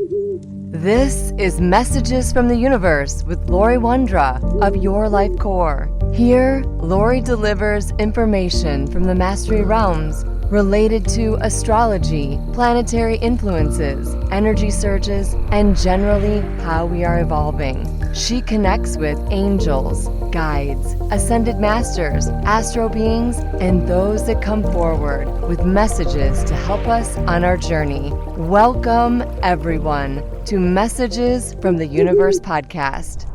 This is Messages from the Universe with Laurie Wondra of Your Life Core. Here, Laurie delivers information from the Mastery Realms related to astrology, planetary influences, energy surges, and generally how we are evolving. She connects with angels, guides, ascended masters, astro beings, and those that come forward with messages to help us on our journey. Welcome, everyone, to Messages from the Universe podcast.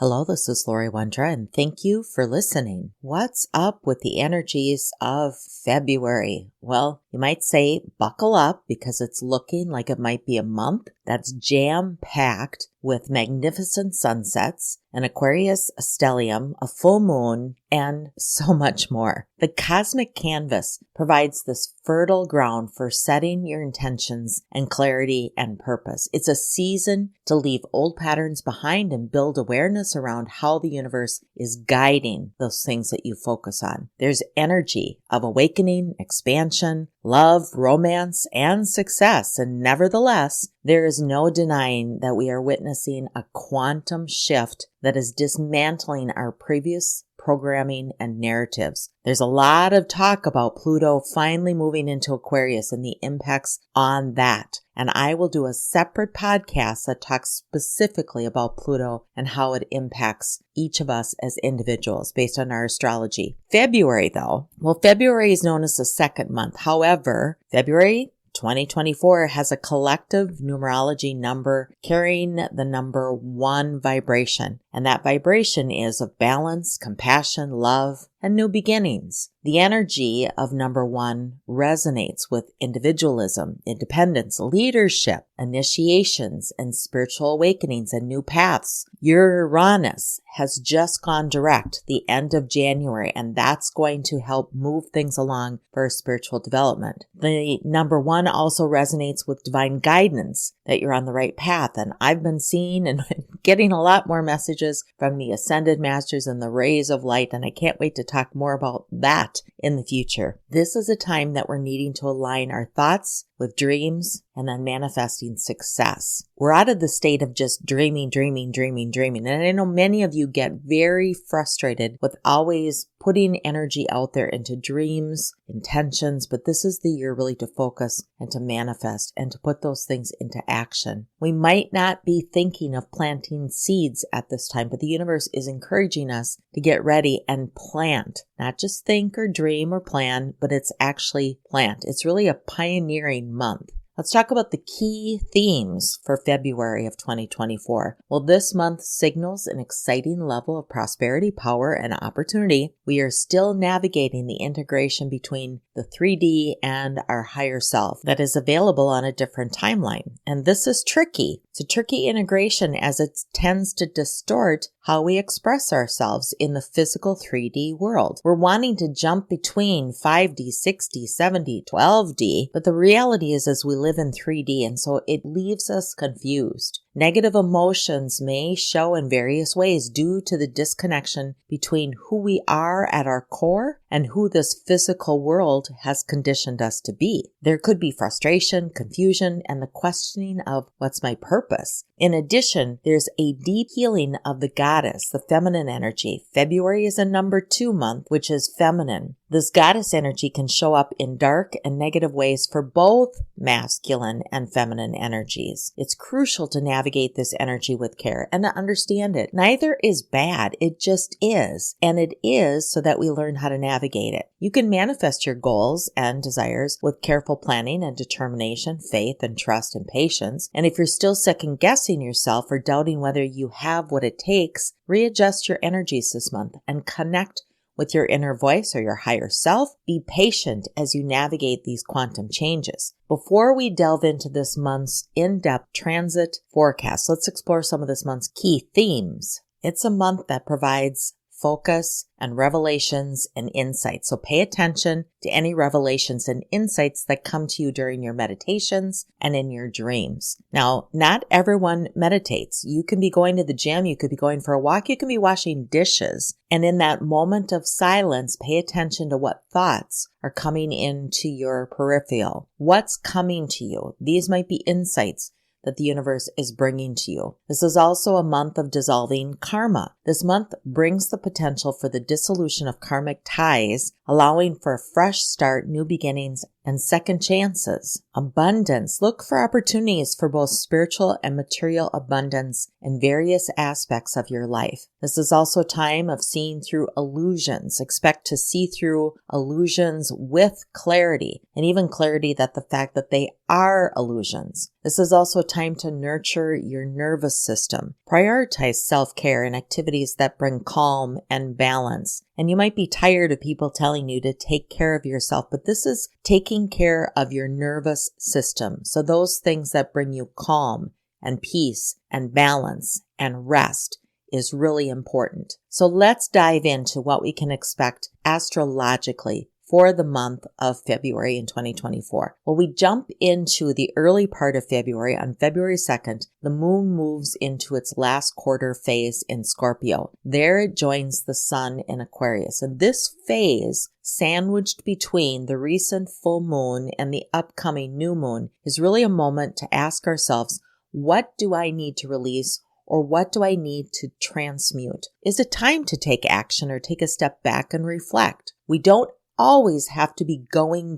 Hello, this is Laurie Wondra, and thank you for listening. What's up with the energies of February? Well, you might say buckle up because it's looking like it might be a month that's jam-packed with magnificent sunsets, an Aquarius stellium, a full moon, and so much more. The cosmic canvas provides this fertile ground for setting your intentions and clarity and purpose. It's a season to leave old patterns behind and build awareness around how the universe is guiding those things that you focus on. There's energy of awakening, expansion, love, romance, and success. And nevertheless, there is no denying that we are witnessing a quantum shift that is dismantling our previous programming and narratives. There's a lot of talk about Pluto finally moving into Aquarius and the impacts on that. And I will do a separate podcast that talks specifically about Pluto and how it impacts each of us as individuals based on our astrology. February is known as the second month. However, February 2024 has a collective numerology number carrying the number 1 vibration. And that vibration is of balance, compassion, love, and new beginnings. The energy of number 1 resonates with individualism, independence, leadership, initiations, and spiritual awakenings and new paths. Uranus has just gone direct the end of January, and that's going to help move things along for spiritual development. The number 1 also resonates with divine guidance, that you're on the right path. And I've been seeing and getting a lot more messages from the ascended masters and the rays of light, and I can't wait to talk more about that in the future. This is a time that we're needing to align our thoughts with dreams and then manifesting success. We're out of the state of just dreaming. And I know many of you get very frustrated with always putting energy out there into dreams, intentions, but this is the year really to focus and to manifest and to put those things into action. We might not be thinking of planting seeds at this time, but the universe is encouraging us to get ready and plant. Not just think or dream or plan, but it's actually plant. It's really a pioneering month. Let's talk about the key themes for February of 2024. Well, this month signals an exciting level of prosperity, power, and opportunity. We are still navigating the integration between the 3D and our higher self that is available on a different timeline. And this is tricky. It's a tricky integration as it tends to distort how we express ourselves in the physical 3D world. We're wanting to jump between 5D, 6D, 7D, 12D, but the reality is as we live in 3D, and so it leaves us confused. Negative emotions may show in various ways due to the disconnection between who we are at our core and who this physical world has conditioned us to be. There could be frustration, confusion, and the questioning of what's my purpose. In addition, there's a deep healing of the goddess, the feminine energy. February is a number 2 month, which is feminine. This goddess energy can show up in dark and negative ways for both masculine and feminine energies. It's crucial to navigate this energy with care and to understand it. Neither is bad, it just is. And it is so that we learn how to navigate it. You can manifest your goals and desires with careful planning and determination, faith and trust and patience. And if you're still second guessing yourself or doubting whether you have what it takes, readjust your energies this month and connect with your inner voice or your higher self. Be patient as you navigate these quantum changes. Before we delve into this month's in-depth transit forecast, let's explore some of this month's key themes. It's a month that provides focus, and revelations and insights. So pay attention to any revelations and insights that come to you during your meditations and in your dreams. Now, not everyone meditates. You can be going to the gym, you could be going for a walk, you can be washing dishes. And in that moment of silence, pay attention to what thoughts are coming into your peripheral. What's coming to you? These might be insights that the universe is bringing to you. This is also a month of dissolving karma. This month brings the potential for the dissolution of karmic ties, allowing for a fresh start, new beginnings, and second chances. Abundance. Look for opportunities for both spiritual and material abundance in various aspects of your life. This is also a time of seeing through illusions. Expect to see through illusions with clarity, and even clarity that the fact that they are illusions. This is also a time to nurture your nervous system. Prioritize self-care and activities that bring calm and balance. And you might be tired of people telling you to take care of yourself, but this is taking care of your nervous system. So those things that bring you calm and peace and balance and rest is really important. So let's dive into what we can expect astrologically for the month of February in 2024. Well, we jump into the early part of February. On February 2nd, the moon moves into its last quarter phase in Scorpio. There it joins the sun in Aquarius. And this phase, sandwiched between the recent full moon and the upcoming new moon, is really a moment to ask ourselves, what do I need to release? Or what do I need to transmute? Is it time to take action or take a step back and reflect? We don't always have to be going.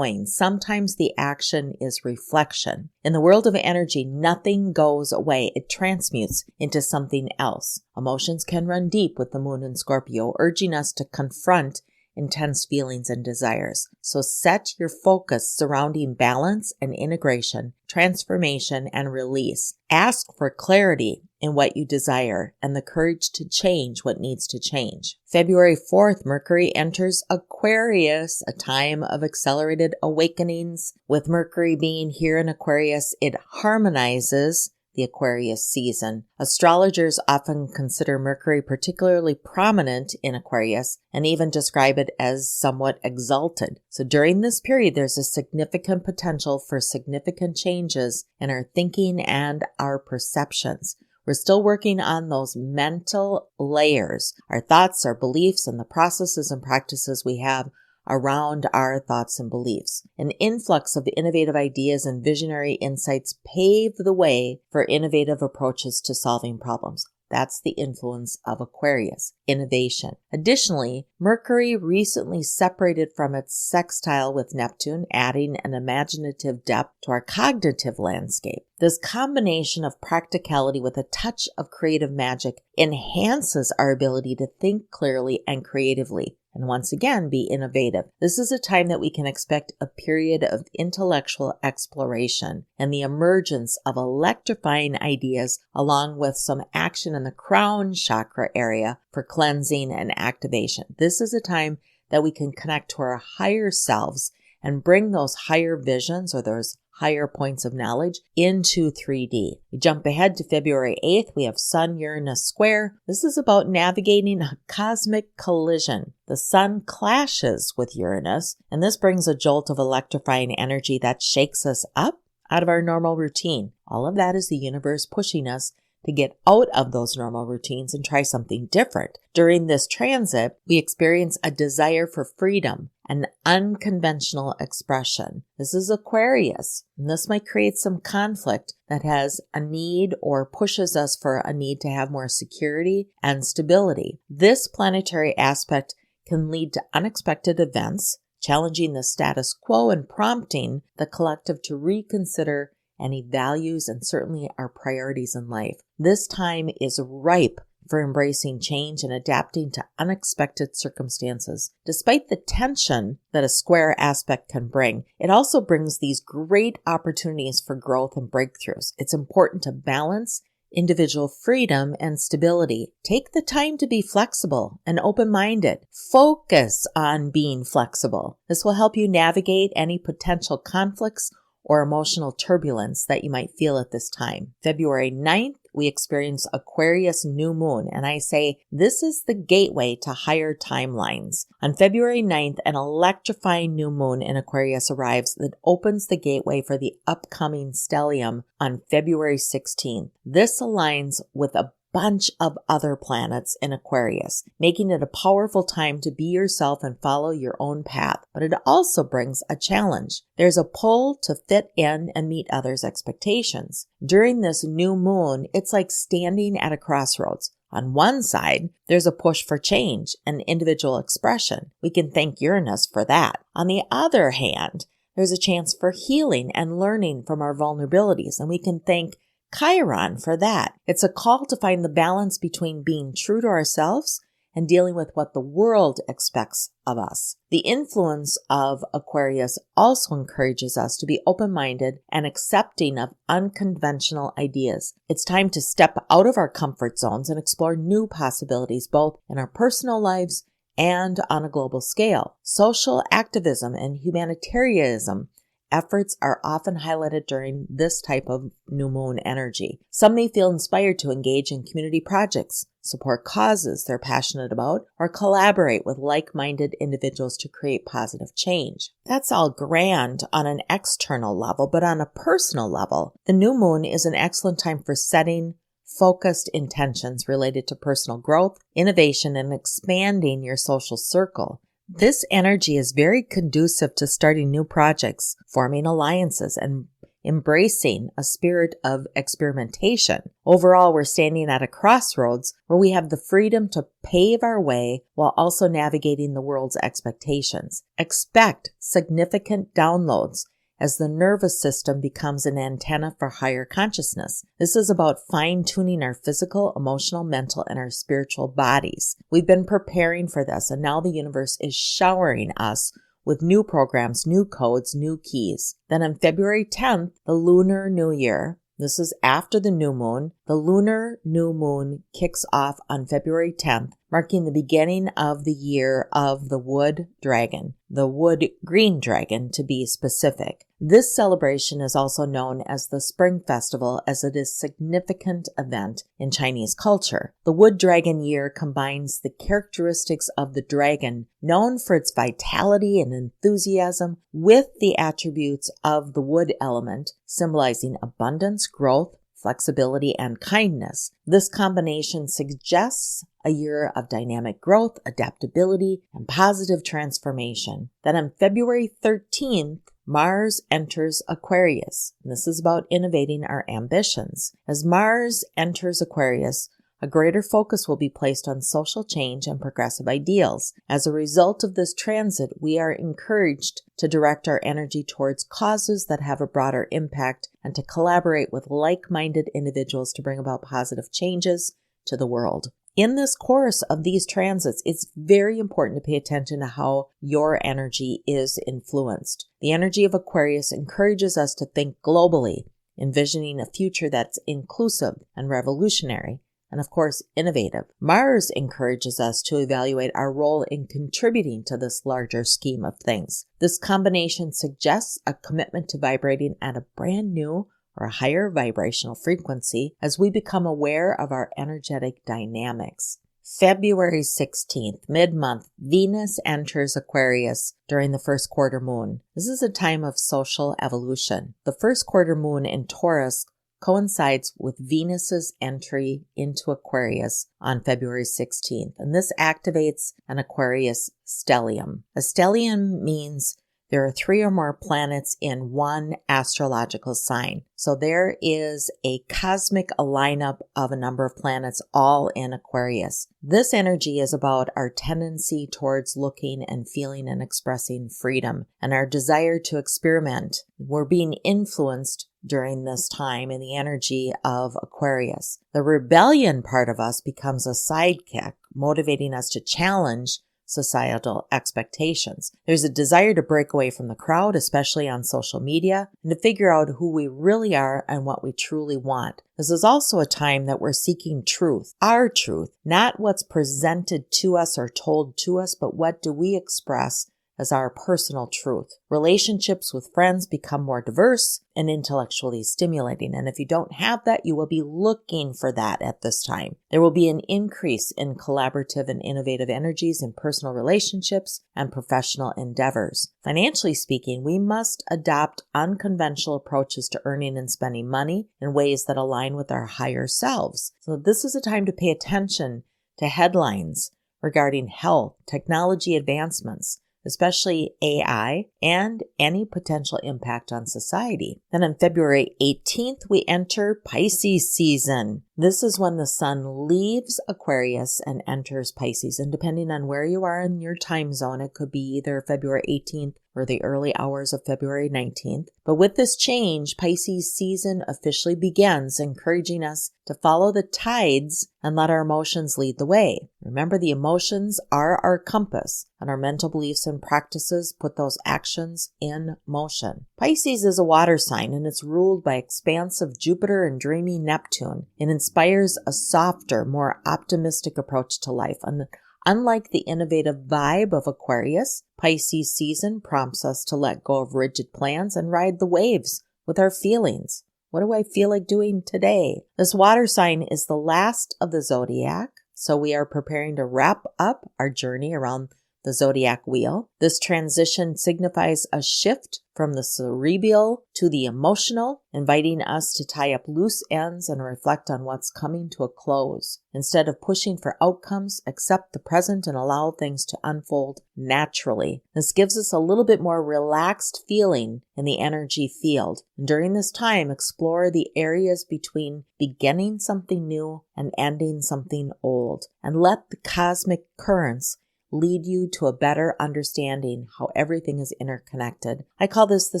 Sometimes the action is reflection. In the world of energy, nothing goes away. It transmutes into something else. Emotions can run deep with the moon in Scorpio, urging us to confront intense feelings and desires. So set your focus surrounding balance and integration, transformation and release. Ask for clarity in what you desire and the courage to change what needs to change. February 4th, Mercury enters Aquarius, a time of accelerated awakenings. With Mercury being here in Aquarius, it harmonizes the Aquarius season. Astrologers often consider Mercury particularly prominent in Aquarius and even describe it as somewhat exalted. So during this period, there's a significant potential for significant changes in our thinking and our perceptions. We're still working on those mental layers, our thoughts, our beliefs, and the processes and practices we have around our thoughts and beliefs. An influx of innovative ideas and visionary insights pave the way for innovative approaches to solving problems. That's the influence of Aquarius, innovation. Additionally, Mercury recently separated from its sextile with Neptune, adding an imaginative depth to our cognitive landscape. This combination of practicality with a touch of creative magic enhances our ability to think clearly and creatively, and once again, be innovative. This is a time that we can expect a period of intellectual exploration and the emergence of electrifying ideas, along with some action in the crown chakra area for cleansing and activation. This is a time that we can connect to our higher selves and bring those higher visions or those higher points of knowledge into 3D. We jump ahead to February 8th. We have Sun-Uranus square. This is about navigating a cosmic collision. The Sun clashes with Uranus, and this brings a jolt of electrifying energy that shakes us up out of our normal routine. All of that is the universe pushing us to get out of those normal routines and try something different. During this transit, we experience a desire for freedom, an unconventional expression. This is Aquarius, and this might create some conflict that has a need or pushes us for a need to have more security and stability. This planetary aspect can lead to unexpected events, challenging the status quo and prompting the collective to reconsider any values and certainly our priorities in life. This time is ripe for embracing change and adapting to unexpected circumstances. Despite the tension that a square aspect can bring, it also brings these great opportunities for growth and breakthroughs. It's important to balance individual freedom and stability. Take the time to be flexible and open-minded. Focus on being flexible. This will help you navigate any potential conflicts or emotional turbulence that you might feel at this time. February 9th, we experience Aquarius new moon, and I say this is the gateway to higher timelines. On February 9th, an electrifying new moon in Aquarius arrives that opens the gateway for the upcoming stellium on February 16th. This aligns with a bunch of other planets in Aquarius, making it a powerful time to be yourself and follow your own path. But it also brings a challenge. There's a pull to fit in and meet others' expectations. During this new moon, it's like standing at a crossroads. On one side, there's a push for change and individual expression. We can thank Uranus for that. On the other hand, there's a chance for healing and learning from our vulnerabilities, and we can thank Chiron for that. It's a call to find the balance between being true to ourselves and dealing with what the world expects of us. The influence of Aquarius also encourages us to be open-minded and accepting of unconventional ideas. It's time to step out of our comfort zones and explore new possibilities, both in our personal lives and on a global scale. Social activism and humanitarianism efforts are often highlighted during this type of new moon energy. Some may feel inspired to engage in community projects, support causes they're passionate about, or collaborate with like-minded individuals to create positive change. That's all grand on an external level, but on a personal level, the new moon is an excellent time for setting focused intentions related to personal growth, innovation, and expanding your social circle. This energy is very conducive to starting new projects, forming alliances, and embracing a spirit of experimentation. Overall, we're standing at a crossroads where we have the freedom to pave our way while also navigating the world's expectations. Expect significant downloads as the nervous system becomes an antenna for higher consciousness. This is about fine-tuning our physical, emotional, mental, and our spiritual bodies. We've been preparing for this, and now the universe is showering us with new programs, new codes, new keys. Then on February 10th, the Lunar New Year, this is after the new moon, the lunar new moon kicks off on February 10th, marking the beginning of the year of the wood dragon, the wood green dragon to be specific. This celebration is also known as the Spring Festival, as it is a significant event in Chinese culture. The wood dragon year combines the characteristics of the dragon, known for its vitality and enthusiasm, with the attributes of the wood element, symbolizing abundance, growth, flexibility, and kindness. This combination suggests a year of dynamic growth, adaptability, and positive transformation. Then on February 13th, Mars enters Aquarius. And this is about innovating our ambitions. As Mars enters Aquarius, a greater focus will be placed on social change and progressive ideals. As a result of this transit, we are encouraged to direct our energy towards causes that have a broader impact and to collaborate with like-minded individuals to bring about positive changes to the world. In this course of these transits, it's very important to pay attention to how your energy is influenced. The energy of Aquarius encourages us to think globally, envisioning a future that's inclusive and revolutionary, and of course, innovative. Mars encourages us to evaluate our role in contributing to this larger scheme of things. This combination suggests a commitment to vibrating at a brand new or a higher vibrational frequency as we become aware of our energetic dynamics. February 16th, mid-month, Venus enters Aquarius during the first quarter moon. This is a time of social evolution. The first quarter moon in Taurus coincides with Venus's entry into Aquarius on February 16th, and this activates an Aquarius stellium. A stellium means there are 3 or more planets in one astrological sign. So there is a cosmic lineup of a number of planets all in Aquarius. This energy is about our tendency towards looking and feeling and expressing freedom and our desire to experiment. We're being influenced during this time in the energy of Aquarius. The rebellion part of us becomes a sidekick, motivating us to challenge societal expectations. There's a desire to break away from the crowd, especially on social media, and to figure out who we really are and what we truly want. This is also a time that we're seeking truth, our truth, not what's presented to us or told to us, but what do we express as our personal truth. Relationships with friends become more diverse and intellectually stimulating. And if you don't have that, you will be looking for that at this time. There will be an increase in collaborative and innovative energies in personal relationships and professional endeavors. Financially speaking, we must adopt unconventional approaches to earning and spending money in ways that align with our higher selves. So this is a time to pay attention to headlines regarding health, technology advancements, especially AI, and any potential impact on society. Then on February 18th, we enter Pisces season. This is when the sun leaves Aquarius and enters Pisces. And depending on where you are in your time zone, it could be either February 18th or the early hours of February 19th. But with this change, Pisces season officially begins, encouraging us to follow the tides and let our emotions lead the way. Remember, the emotions are our compass, and our mental beliefs and practices put those actions in motion. Pisces is a water sign, and it's ruled by expansive Jupiter and dreamy Neptune. It inspires a softer, more optimistic approach to life. And unlike the innovative vibe of Aquarius, Pisces season prompts us to let go of rigid plans and ride the waves with our feelings. What do I feel like doing today? This water sign is the last of the zodiac, so we are preparing to wrap up our journey around the zodiac wheel. This transition signifies a shift from the cerebral to the emotional, inviting us to tie up loose ends and reflect on what's coming to a close. Instead of pushing for outcomes, accept the present and allow things to unfold naturally. This gives us a little bit more relaxed feeling in the energy field. And during this time, explore the areas between beginning something new and ending something old, and let the cosmic currents lead you to a better understanding how everything is interconnected. I call this the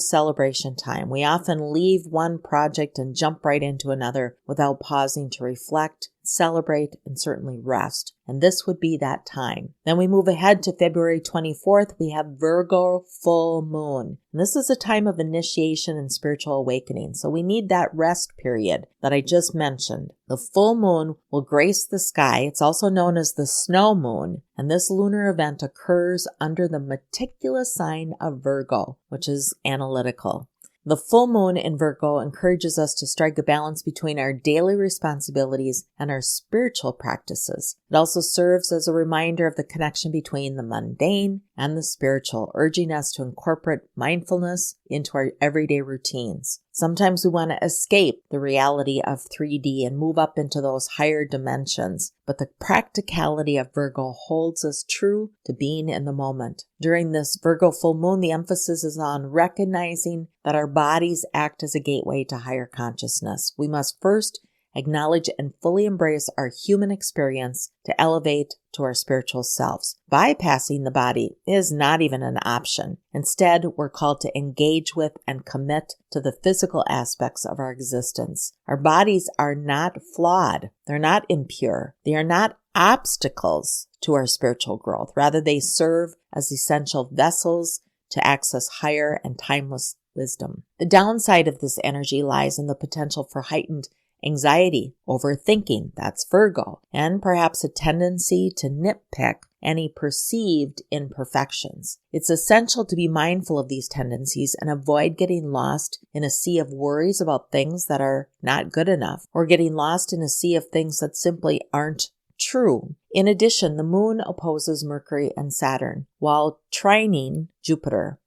celebration time. We often leave one project and jump right into another without pausing to reflect, celebrate, and certainly rest. And this would be that time. Then we move ahead to February 24th. We have Virgo full moon. And this is a time of initiation and spiritual awakening. So we need that rest period that I just mentioned. The full moon will grace the sky. It's also known as the snow moon. And this lunar event occurs under the meticulous sign of Virgo, which is analytical. The full moon in Virgo encourages us to strike a balance between our daily responsibilities and our spiritual practices. It also serves as a reminder of the connection between the mundane and the spiritual, urging us to incorporate mindfulness into our everyday routines. Sometimes we want to escape the reality of 3D and move up into those higher dimensions, but the practicality of Virgo holds us true to being in the moment. During this Virgo full moon, the emphasis is on recognizing that our bodies act as a gateway to higher consciousness. We must first acknowledge and fully embrace our human experience to elevate to our spiritual selves. Bypassing the body is not even an option. Instead, we're called to engage with and commit to the physical aspects of our existence. Our bodies are not flawed. They're not impure. They are not obstacles to our spiritual growth. Rather, they serve as essential vessels to access higher and timeless wisdom. The downside of this energy lies in the potential for heightened anxiety, overthinking, that's Virgo, and perhaps a tendency to nitpick any perceived imperfections. It's essential to be mindful of these tendencies and avoid getting lost in a sea of worries about things that are not good enough, or getting lost in a sea of things that simply aren't true. In addition, the moon opposes Mercury and Saturn, while trining Jupiter.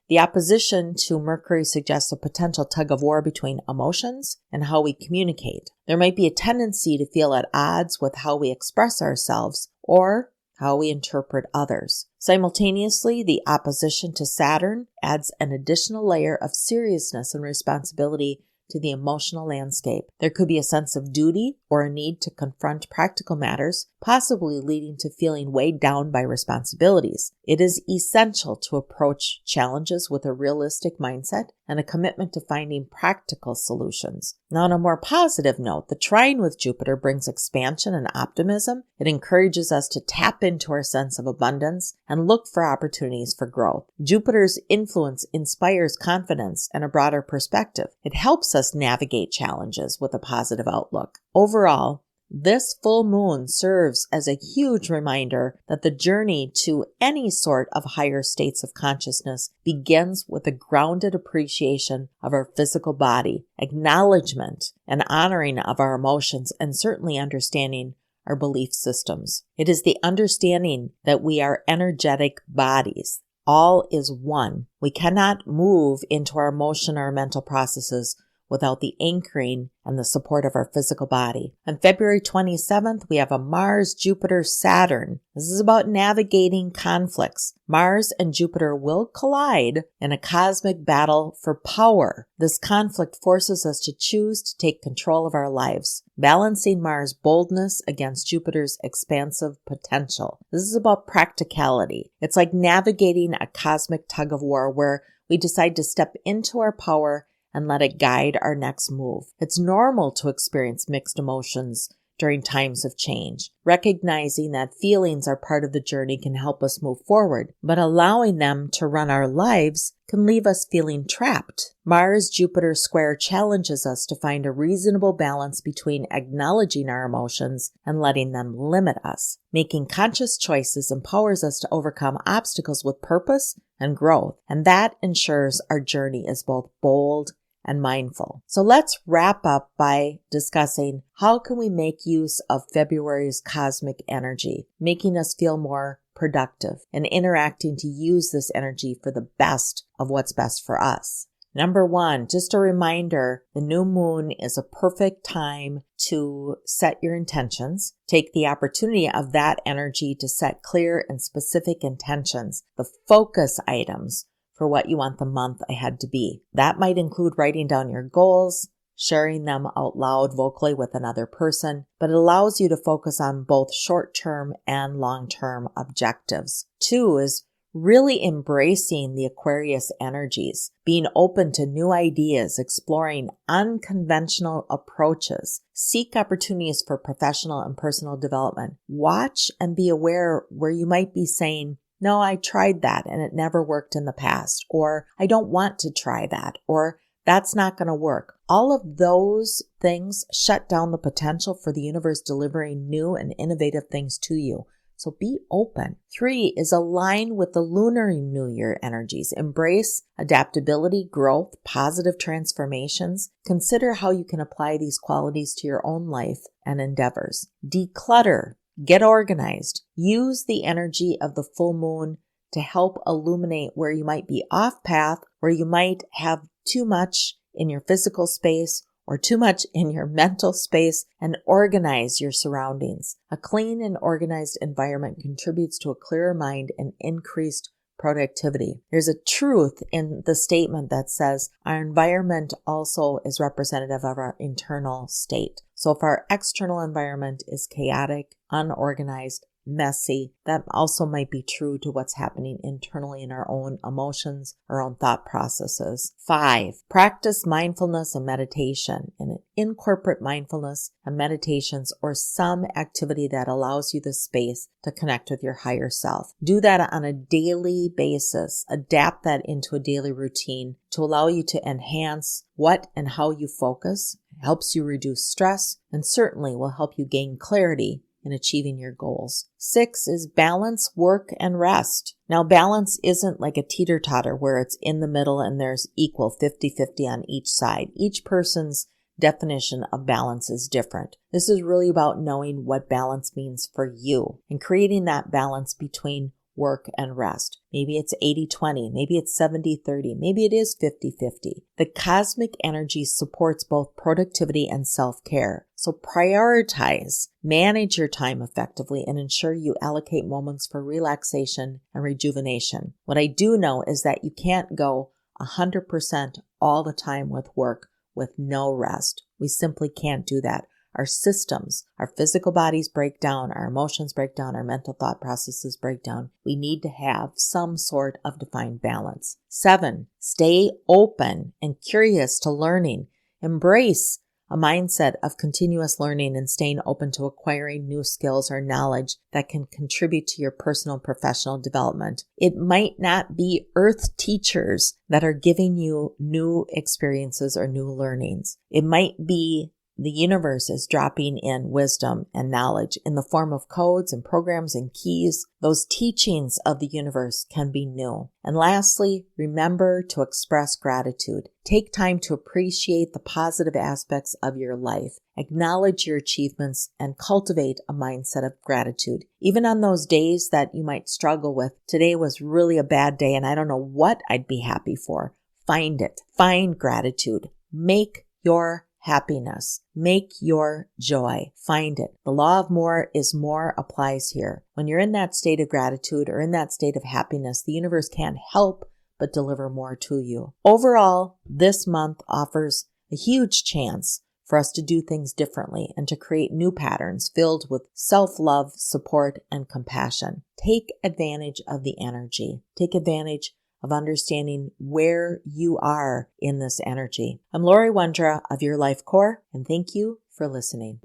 The opposition to Mercury suggests a potential tug of war between emotions and how we communicate. There might be a tendency to feel at odds with how we express ourselves or how we interpret others. Simultaneously, the opposition to Saturn adds an additional layer of seriousness and responsibility to the emotional landscape. There could be a sense of duty or a need to confront practical matters, possibly leading to feeling weighed down by responsibilities. It is essential to approach challenges with a realistic mindset and a commitment to finding practical solutions. Now, on a more positive note, the trine with Jupiter brings expansion and optimism. It encourages us to tap into our sense of abundance and look for opportunities for growth. Jupiter's influence inspires confidence and a broader perspective. It helps us navigate challenges with a positive outlook. Overall, This full moon serves as a huge reminder that the journey to any sort of higher states of consciousness begins with a grounded appreciation of our physical body, acknowledgement and honoring of our emotions, and certainly understanding our belief systems. It is the understanding that we are energetic bodies. All is one. We cannot move into our emotion or mental processes without the anchoring and the support of our physical body. On February 27th, we have a Mars, Jupiter, Saturn. This is about navigating conflicts. Mars and Jupiter will collide in a cosmic battle for power. This conflict forces us to choose to take control of our lives, balancing Mars' boldness against Jupiter's expansive potential. This is about practicality. It's like navigating a cosmic tug of war where we decide to step into our power and let it guide our next move. It's normal to experience mixed emotions during times of change. Recognizing that feelings are part of the journey can help us move forward, but allowing them to run our lives can leave us feeling trapped. Mars-Jupiter square challenges us to find a reasonable balance between acknowledging our emotions and letting them limit us. Making conscious choices empowers us to overcome obstacles with purpose and growth, and that ensures our journey is both bold and mindful. So let's wrap up by discussing how can we make use of February's cosmic energy, making us feel more productive and interacting to use this energy for the best of what's best for us. Number one, just a reminder, the new moon is a perfect time to set your intentions. Take the opportunity of that energy to set clear and specific intentions, the focus items for what you want the month ahead to be. That might include writing down your goals, sharing them out loud vocally with another person, but it allows you to focus on both short-term and long-term objectives. Two is really embracing the Aquarius energies, being open to new ideas, exploring unconventional approaches, seek opportunities for professional and personal development. Watch and be aware where you might be saying, no, I tried that and it never worked in the past, or I don't want to try that, or that's not going to work. All of those things shut down the potential for the universe delivering new and innovative things to you. So be open. 3 is align with the lunar new year energies. Embrace adaptability, growth, positive transformations. Consider how you can apply these qualities to your own life and endeavors. Declutter. Get organized. Use the energy of the full moon to help illuminate where you might be off path, where you might have too much in your physical space or too much in your mental space, and organize your surroundings. A clean and organized environment contributes to a clearer mind and increased productivity. There's a truth in the statement that says our environment also is representative of our internal state. So if our external environment is chaotic, unorganized, messy, that also might be true to what's happening internally in our own emotions, our own thought processes. 5, practice mindfulness and meditation, and incorporate mindfulness and meditations or some activity that allows you the space to connect with your higher self. Do that on a daily basis. Adapt that into a daily routine to allow you to enhance what and how you focus. It helps you reduce stress and certainly will help you gain clarity in achieving your goals. 6 is balance work and rest. Now, balance isn't like a teeter-totter where it's in the middle and there's equal 50-50 on each side. Each person's definition of balance is different. This is really about knowing what balance means for you and creating that balance between work and rest. Maybe it's 80-20, maybe it's 70-30, maybe it is 50-50. The cosmic energy supports both productivity and self-care. So prioritize, manage your time effectively, and ensure you allocate moments for relaxation and rejuvenation. What I do know is that you can't go 100% all the time with work with no rest. We simply can't do that. Our systems, our physical bodies break down, our emotions break down, our mental thought processes break down. We need to have some sort of defined balance. 7, stay open and curious to learning. Embrace a mindset of continuous learning and staying open to acquiring new skills or knowledge that can contribute to your personal and professional development. It might not be earth teachers that are giving you new experiences or new learnings. It might be The universe is dropping in wisdom and knowledge in the form of codes and programs and keys. Those teachings of the universe can be new. And lastly, remember to express gratitude. Take time to appreciate the positive aspects of your life. Acknowledge your achievements and cultivate a mindset of gratitude. Even on those days that you might struggle with, today was really a bad day and I don't know what I'd be happy for. Find it. Find gratitude. Make your happiness. Make your joy. Find it. The law of more is more applies here. When you're in that state of gratitude or in that state of happiness, the universe can't help but deliver more to you. Overall, this month offers a huge chance for us to do things differently and to create new patterns filled with self-love, support, and compassion. Take advantage of the energy. Take advantage of understanding where you are in this energy. I'm Laurie Wondra of Your Life Core, and thank you for listening.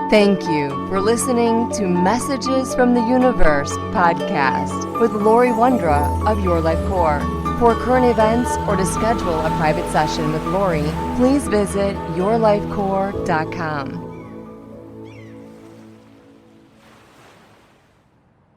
Thank you for listening to Messages from the Universe podcast with Laurie Wondra of Your Life Core. For current events or to schedule a private session with Laurie, please visit yourlifecore.com.